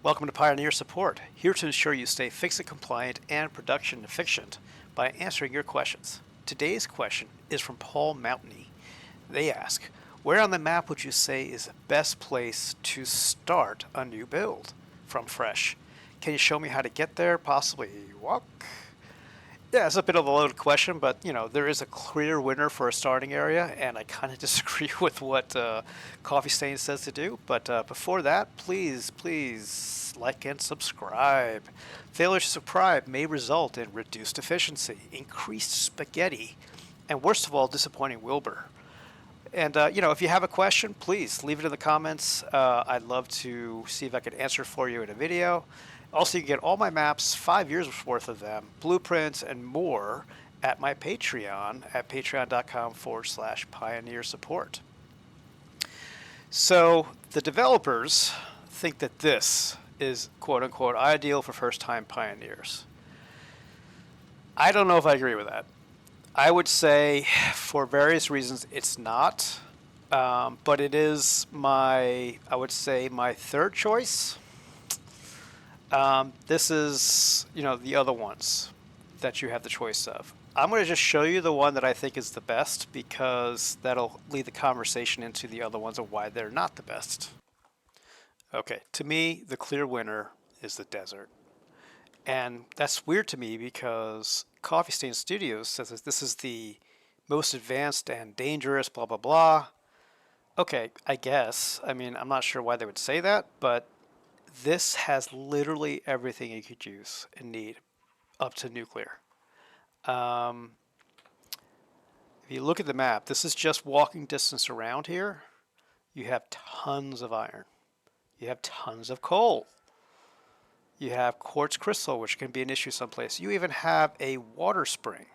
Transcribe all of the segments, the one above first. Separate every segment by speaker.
Speaker 1: Welcome to Pioneer Support, here to ensure you stay FICSIT compliant and production efficient by answering your questions. Today's question is from Paul Mountney. They ask, where on the map would you say is the best place to start a new build from fresh? Can you show me how to get there? Possibly walk? Yeah, it's a bit of a loaded question, but there is a clear winner for a starting area, and I kind of disagree with what Coffee Stain says to do. But before that, please like and subscribe. Failure to subscribe may result in reduced efficiency, increased spaghetti, and worst of all, disappointing Wilbur. And if you have a question, please leave it in the comments. I'd love to see if I could answer for you in a video. Also, you can get all my maps, 5 years worth of them, blueprints, and more at my Patreon at patreon.com/pioneer support. So the developers think that this is quote-unquote ideal for first-time pioneers. I don't know if I agree with that. I would say for various reasons it's not, but it is my third choice. This is, the other ones that you have the choice of. I'm going to just show you the one that I think is the best because that'll lead the conversation into the other ones and why they're not the best. Okay, to me, the clear winner is the desert. And that's weird to me because Coffee Stain Studios says that this is the most advanced and dangerous, blah, blah, blah. Okay, I guess. I'm not sure why they would say that, but this has literally everything you could use and need up to nuclear. If you look at the map, this is just walking distance around here. You have tons of iron. You have tons of coal. You have quartz crystal, which can be an issue someplace. You even have a water spring.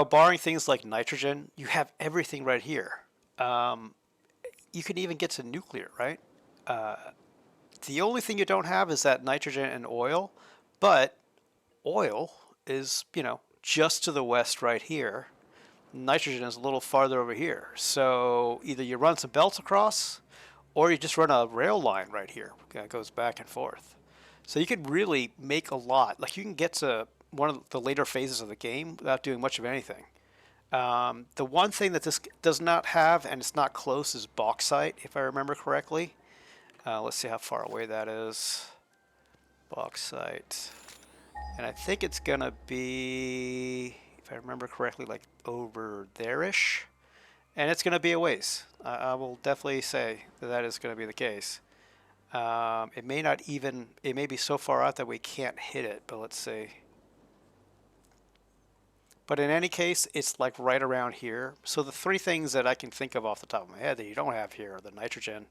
Speaker 1: Barring things like nitrogen, you have everything right here. You can even get to nuclear, right? The only thing you don't have is that nitrogen and oil, but oil is, just to the west right here. Nitrogen is a little farther over here. So either you run some belts across, or you just run a rail line right here that goes back and forth. So you can really make a lot. Like you can get to one of the later phases of the game without doing much of anything. The one thing that this does not have, and it's not close, is bauxite, if I remember correctly. Let's see how far away that is. Bauxite. And I think it's going to be, if I remember correctly, like over there-ish. And it's going to be a ways. I will definitely say that that is going to be the case. It may be so far out that we can't hit it, but let's see. But in any case, it's like right around here. So the three things that I can think of off the top of my head that you don't have here are the nitrogen,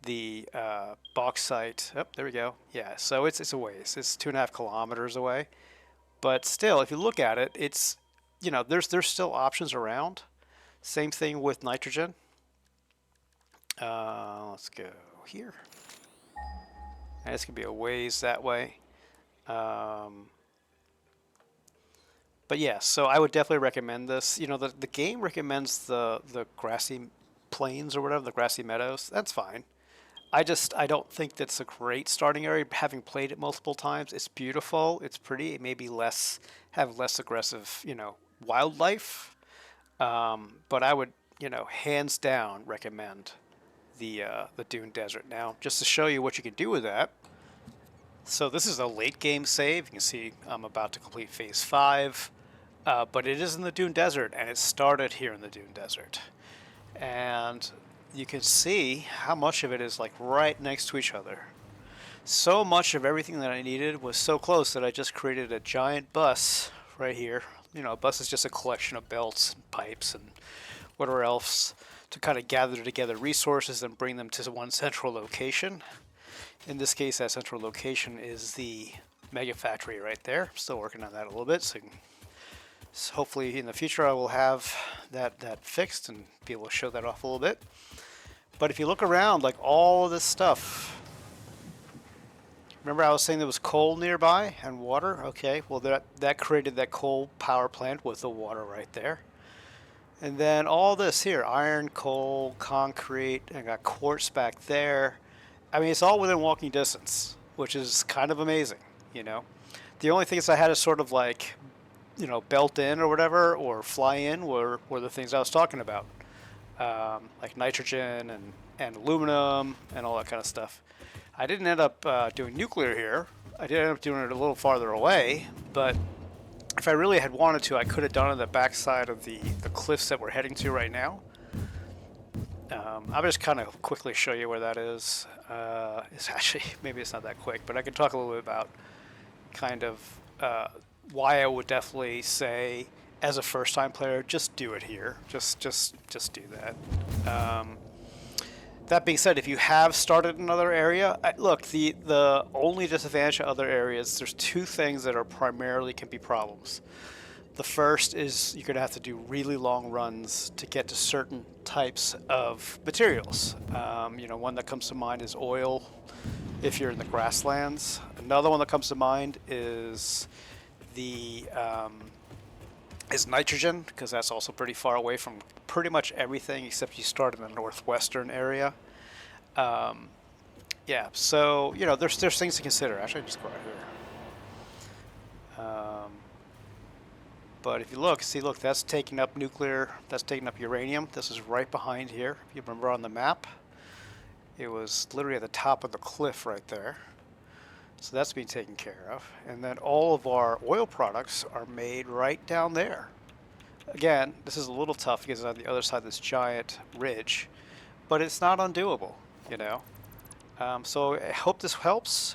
Speaker 1: the bauxite. Oh, there we go. Yeah, so it's a ways. It's 2.5 kilometers away. But still, if you look at it, it's, there's still options around. Same thing with nitrogen. Let's go here. And it's going to be a ways that way. But yeah, so I would definitely recommend this. The game recommends the grassy plains or whatever, the grassy meadows. That's fine. I don't think that's a great starting area. Having played it multiple times, it's beautiful. It's pretty. It may be have less aggressive, wildlife. But I would, hands down recommend the Dune Desert. Now, just to show you what you can do with that. So this is a late game save. You can see I'm about to complete phase 5. But it is in the Dune Desert, and it started here in the Dune Desert. And you can see how much of it is like right next to each other. So much of everything that I needed was so close that I just created a giant bus right here. A bus is just a collection of belts and pipes and whatever else to kind of gather together resources and bring them to one central location. In this case, that central location is the mega factory right there. Still working on that a little bit, so hopefully in the future I will have that fixed and be able to show that off a little bit. But if you look around, like all of this stuff, remember I was saying there was coal nearby and water? Okay, well that created that coal power plant with the water right there. And then all this here, iron, coal, concrete, I got quartz back there. I mean, it's all within walking distance, which is kind of amazing, you know. The only things I had to sort of like, belt in or whatever, or fly in were the things I was talking about, like nitrogen and aluminum and all that kind of stuff. I didn't end up doing nuclear here. I did end up doing it a little farther away, but if I really had wanted to, I could have done it on the backside of the cliffs that we're heading to right now. I'll just kind of quickly show you where that is. It's actually, maybe it's not that quick, but I can talk a little bit about kind of why I would definitely say, as a first-time player, just do it here. Just do that. That being said, if you have started another area, look, the only disadvantage of other areas, there's two things that are primarily can be problems. The first is you're going to have to do really long runs to get to certain types of materials. One that comes to mind is oil, if you're in the grasslands. Another one that comes to mind is is nitrogen, because that's also pretty far away from pretty much everything except you start in the northwestern area. Yeah, so there's things to consider. Actually, just go right here. But if you look, that's taking up nuclear, that's taking up uranium. This is right behind here. If you remember on the map, it was literally at the top of the cliff right there. So that's being taken care of. And then all of our oil products are made right down there. Again, this is a little tough because it's on the other side of this giant ridge, but it's not undoable, So I hope this helps.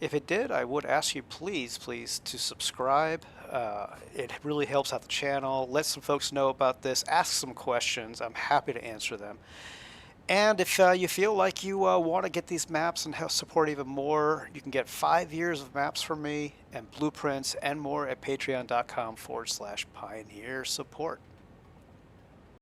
Speaker 1: If it did, I would ask you please to subscribe. It really helps out the channel. Let some folks know about this. Ask some questions. I'm happy to answer them. And if you feel like you want to get these maps and help support even more, you can get 5 years of maps from me and blueprints and more at patreon.com/pioneer support.